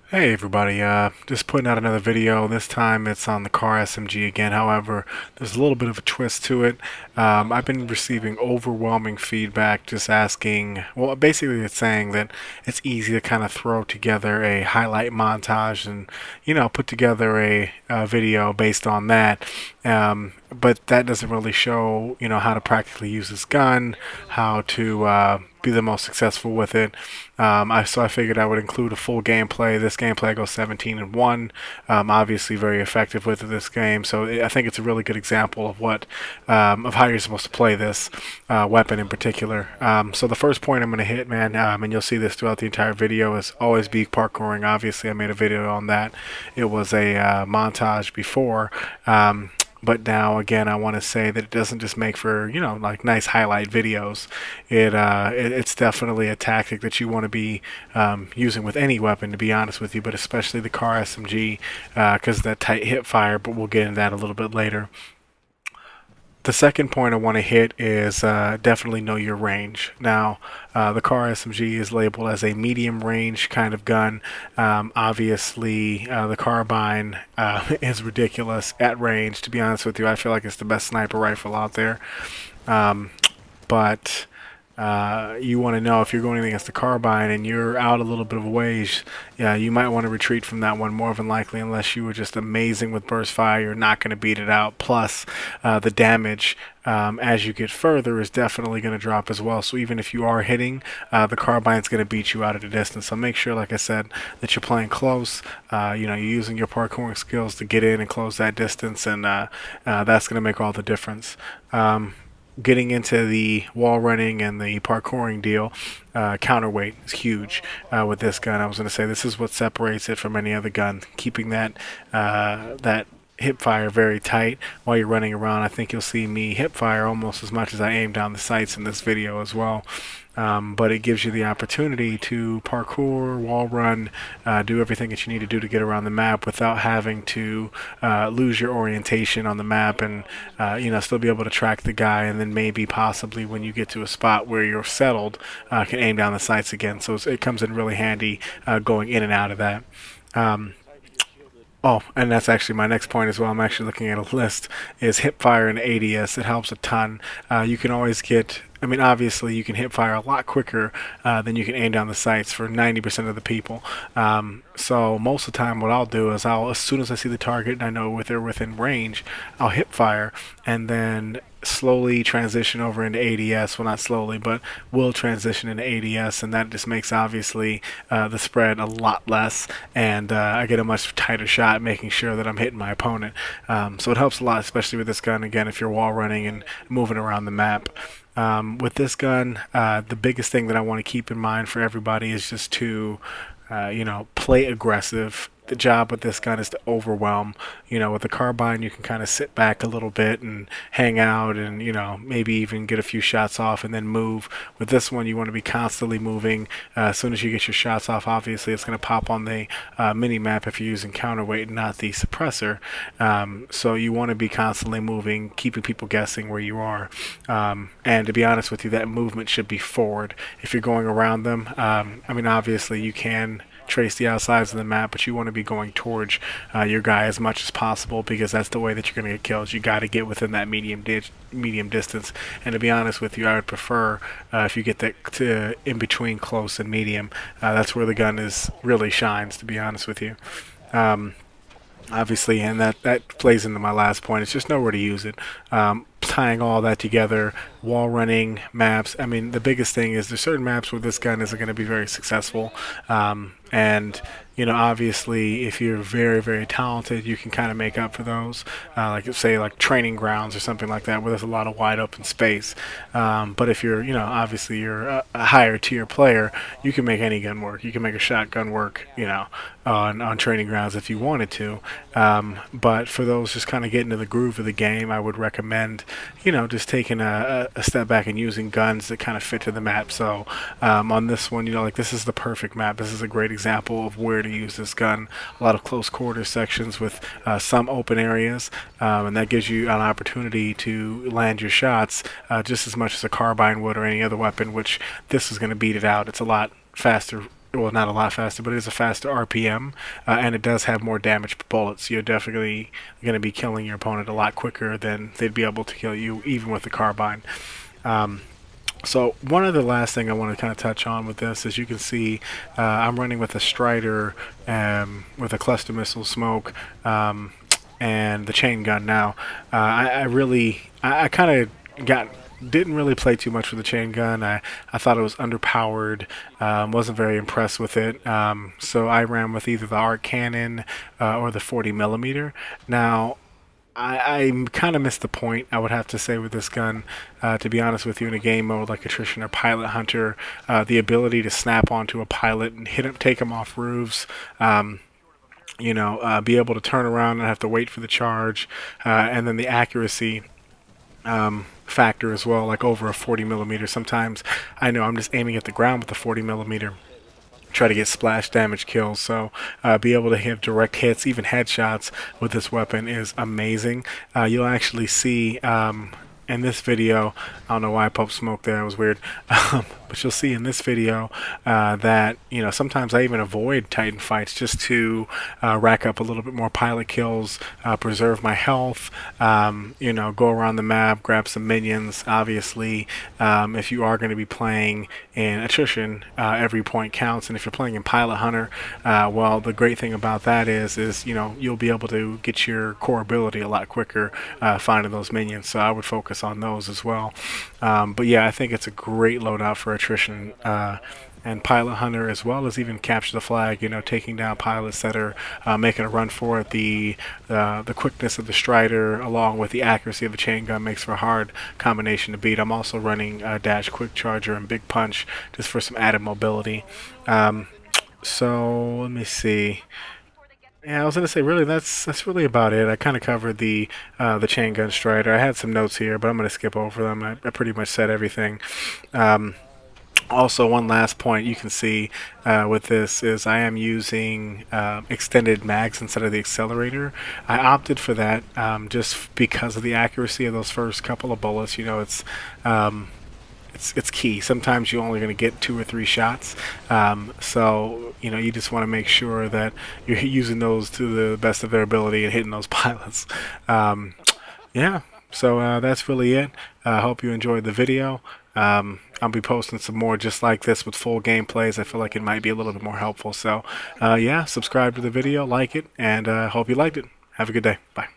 Hey everybody, just putting out another video. This time it's on the CAR SMG again. However, there's a little bit of a twist to it. I've been receiving overwhelming feedback just asking, well, basically it's saying that it's easy to kind of throw together a highlight montage and, put together a video based on that. But that doesn't really show, how to practically use this gun, how to be the most successful with it. So I figured I would include a full gameplay. This gameplay goes 17 and 1. Obviously very effective with this game. So I think it's a really good example of of how you're supposed to play this weapon in particular. So the first point I'm going to hit, man, and you'll see this throughout the entire video, is always be parkouring. Obviously I made a video on that. It was a montage before. But now again, I want to say that it doesn't just make for like nice highlight videos. It's definitely a tactic that you want to be using with any weapon, to be honest with you, but especially the CAR SMG because of that tight hip fire. But we'll get into that a little bit later. The second point I want to hit is definitely know your range. Now, the CAR SMG is labeled as a medium range kind of gun. Obviously, the carbine is ridiculous at range. To be honest with you, I feel like it's the best sniper rifle out there. But you want to know if you're going against the carbine and you're out a little bit of a ways, yeah, you might want to retreat from that one more than likely, unless you were just amazing with burst fire. You're not going to beat it out. Plus, the damage as you get further is definitely going to drop as well. So even if you are hitting, the carbine's going to beat you out at a distance. So make sure, like I said, that you're playing close. You're using your parkouring skills to get in and close that distance, and that's going to make all the difference. Getting into the wall running and the parkouring deal, counterweight is huge with this gun. I was going to say this is what separates it from any other gun. Keeping that hip fire very tight while you're running around. I think you'll see me hip fire almost as much as I aim down the sights in this video as well. But it gives you the opportunity to parkour, wall run, do everything that you need to do to get around the map without having to lose your orientation on the map, and still be able to track the guy, and then maybe possibly when you get to a spot where you're settled, can aim down the sights again. So it comes in really handy going in and out of that. Oh, and that's actually my next point as well. I'm actually looking at a list, is hip fire and ADS. It helps a ton. You can always get, obviously you can hip fire a lot quicker than you can aim down the sights for 90% of the people. So most of the time what I'll do is as soon as I see the target and I know they're within range, I'll hip fire and then slowly transition over into ADS. Well, not slowly, but will transition into ADS, and that just makes obviously the spread a lot less, and I get a much tighter shot, making sure that I'm hitting my opponent. So it helps a lot, especially with this gun, again, if you're wall running and moving around the map. With this gun, the biggest thing that I want to keep in mind for everybody is just to play aggressive. The job with this gun is to overwhelm. With the carbine, you can kind of sit back a little bit and hang out and, maybe even get a few shots off and then move. With this one, you want to be constantly moving. As soon as you get your shots off, obviously, it's going to pop on the mini-map if you're using counterweight and not the suppressor. So you want to be constantly moving, keeping people guessing where you are. And to be honest with you, that movement should be forward. If you're going around them, obviously, you can trace the outsides of the map, but you want to be going towards your guy as much as possible, because that's the way that you're going to get kills. You got to get within that medium distance, and to be honest with you, I would prefer if you get that to in between close and medium. That's where the gun really shines, to be honest with you. Obviously, and that plays into my last point. It's just know where to use it. Tying all that together, wall running, maps. The biggest thing is there's certain maps where this gun isn't going to be very successful. And obviously, if you're very, very talented, you can kind of make up for those. Like say, like training grounds or something like that, where there's a lot of wide open space. But if you're, obviously you're a higher tier player, you can make any gun work. You can make a shotgun work, on training grounds if you wanted to. But for those just kind of getting to the groove of the game, I would recommend, just taking a step back and using guns that kind of fit to the map. So on this one, this is the perfect map. This is a great example of where to use this gun. A lot of close quarter sections with some open areas, and that gives you an opportunity to land your shots just as much as a carbine would or any other weapon, which this is going to beat it out. It's a lot faster well, not a lot faster, but it is a faster RPM, and it does have more damage per bullet. So you're definitely going to be killing your opponent a lot quicker than they'd be able to kill you, even with the carbine. So one other last thing I want to kind of touch on with this, as you can see, I'm running with a Strider with a cluster missile smoke and the chain gun now. I kind of didn't really play too much with the chain gun. I thought it was underpowered, wasn't very impressed with it, so I ran with either the arc cannon or the 40mm. Now I kind of missed the point, I would have to say, with this gun. To be honest with you, in a game mode like Attrition or Pilot Hunter, the ability to snap onto a pilot and take him off roofs, be able to turn around and have to wait for the charge, and then the accuracy factor as well, like over a 40mm. Sometimes I know I'm just aiming at the ground with the 40mm, try to get splash damage kills. So be able to hit direct hits, even headshots with this weapon is amazing. You'll actually see in this video, I don't know why I popped smoke there, it was weird, but you'll see in this video that, sometimes I even avoid Titan fights just to rack up a little bit more pilot kills, preserve my health, go around the map, grab some minions. Obviously, if you are going to be playing in Attrition, every point counts, and if you're playing in Pilot Hunter, well, the great thing about that is you'll be able to get your core ability a lot quicker finding those minions, so I would focus on those as well. But yeah, I think it's a great loadout for Attrition and Pilot Hunter, as well as even Capture the Flag, taking down pilots that are making a run for it. The quickness of the Strider along with the accuracy of the chain gun makes for a hard combination to beat. I'm also running Dash, Quick Charger, and Big Punch just for some added mobility. So let me see. Yeah, I was gonna say, really, that's really about it. I kind of covered the chain gun Strider. I had some notes here, but I'm gonna skip over them. I pretty much said everything. Also, one last point you can see with this is I am using extended mags instead of the accelerator. I opted for that just because of the accuracy of those first couple of bullets. It's key. Sometimes you're only going to get 2 or 3 shots, so you just want to make sure that you're using those to the best of their ability and hitting those pilots. Yeah, so that's really it. I hope you enjoyed the video. I'll be posting some more just like this with full gameplays. I feel like it might be a little bit more helpful. So yeah, subscribe to the video, like it, and hope you liked it. Have a good day. Bye.